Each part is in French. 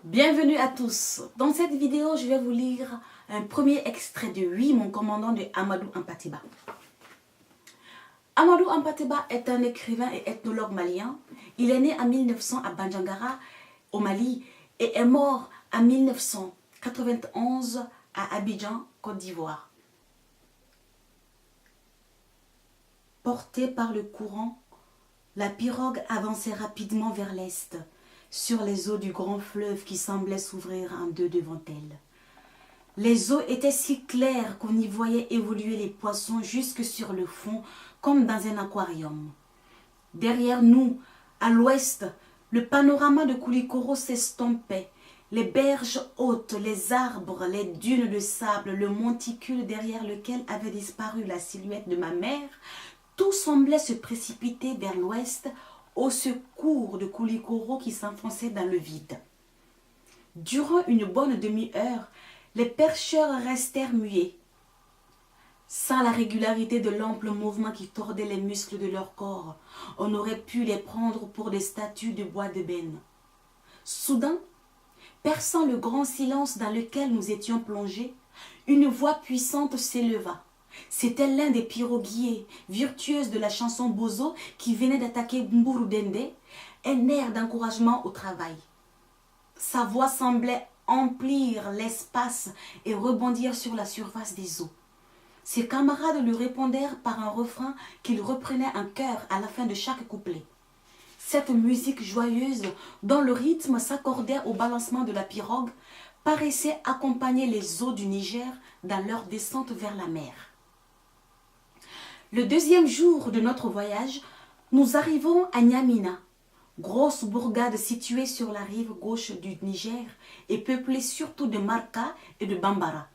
Bienvenue à tous. Dans cette vidéo, je vais vous lire un premier extrait de Oui, mon commandant de Amadou Hampâté-Bâ. Amadou Hampâté-Bâ est un écrivain et ethnologue malien. Il est né en 1900 à Bandiagara, au Mali, et est mort en 1991 à Abidjan, Côte d'Ivoire. Portée par le courant, la pirogue avançait rapidement vers l'est, sur les eaux du grand fleuve qui semblait s'ouvrir en deux devant elle. Les eaux étaient si claires qu'on y voyait évoluer les poissons jusque sur le fond, comme dans un aquarium. Derrière nous, à l'ouest, le panorama de Koulikoro s'estompait. Les berges hautes, les arbres, les dunes de sable, le monticule derrière lequel avait disparu la silhouette de ma mère, tout semblait se précipiter vers l'ouest au secours de Koulikoro qui s'enfonçait dans le vide. Durant une bonne demi-heure, les pêcheurs restèrent muets. Sans la régularité de l'ample mouvement qui tordait les muscles de leur corps, on aurait pu les prendre pour des statues de bois d'ébène. Soudain, perçant le grand silence dans lequel nous étions plongés, une voix puissante s'éleva. C'était l'un des piroguiers, virtueuses de la chanson Bozo, qui venait d'attaquer Mburu Dende, un air d'encouragement au travail. Sa voix semblait emplir l'espace et rebondir sur la surface des eaux. Ses camarades lui répondèrent par un refrain qu'il reprenait en chœur à la fin de chaque couplet. Cette musique joyeuse, dont le rythme s'accordait au balancement de la pirogue, paraissait accompagner les eaux du Niger dans leur descente vers la mer. Le deuxième jour de notre voyage, nous arrivons à Niamina, grosse bourgade située sur la rive gauche du Niger et peuplée surtout de Marca et de Bambara.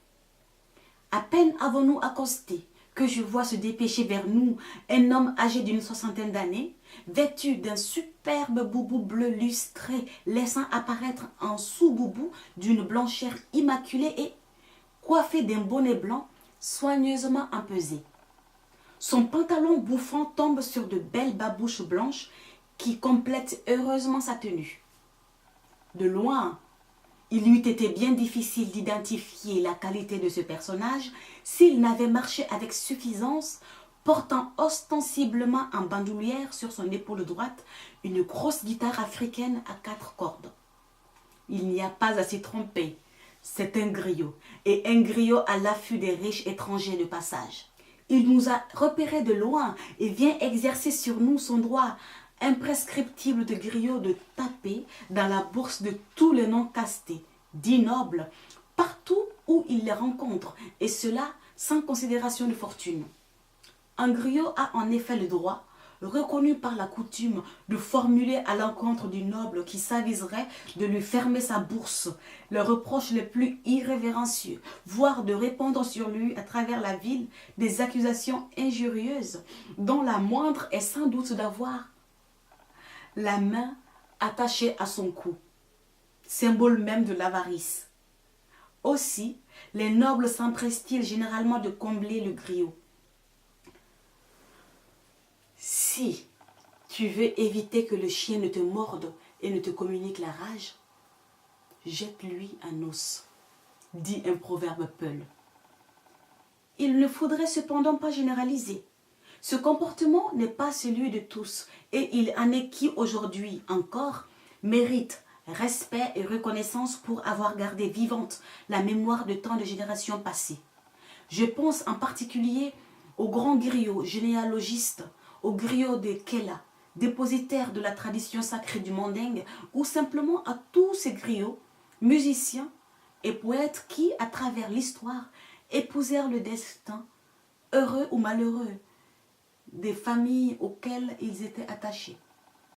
À peine avons-nous accosté que je vois se dépêcher vers nous un homme âgé d'une soixantaine d'années, vêtu d'un superbe boubou bleu lustré, laissant apparaître un sous-boubou d'une blancheur immaculée et coiffé d'un bonnet blanc soigneusement empesé. Son pantalon bouffant tombe sur de belles babouches blanches qui complètent heureusement sa tenue. De loin, il eût été bien difficile d'identifier la qualité de ce personnage s'il n'avait marché avec suffisance, portant ostensiblement en bandoulière sur son épaule droite une grosse guitare africaine à 4 cordes. Il n'y a pas à s'y tromper, c'est un griot, et un griot à l'affût des riches étrangers de passage. Il nous a repérés de loin et vient exercer sur nous son droit imprescriptible de griot de taper dans la bourse de tous les noms castés, dits nobles, partout où il les rencontre, et cela sans considération de fortune. Un griot a en effet le droit, reconnu par la coutume, de formuler à l'encontre du noble qui s'aviserait de lui fermer sa bourse les reproches les plus irrévérencieux, voire de répandre sur lui à travers la ville des accusations injurieuses, dont la moindre est sans doute d'avoir la main attachée à son cou, symbole même de l'avarice. Aussi, les nobles s'empressent-ils généralement de combler le griot. Si tu veux éviter que le chien ne te morde et ne te communique la rage, jette-lui un os, dit un proverbe peul. Il ne faudrait cependant pas généraliser. Ce comportement n'est pas celui de tous et il en est qui aujourd'hui encore mérite respect et reconnaissance pour avoir gardé vivante la mémoire de tant de générations passées. Je pense en particulier aux grands griots généalogistes, aux griots de Kela, dépositaires de la tradition sacrée du mandingue, ou simplement à tous ces griots, musiciens et poètes qui, à travers l'histoire, épousèrent le destin, heureux ou malheureux, des familles auxquelles ils étaient attachés.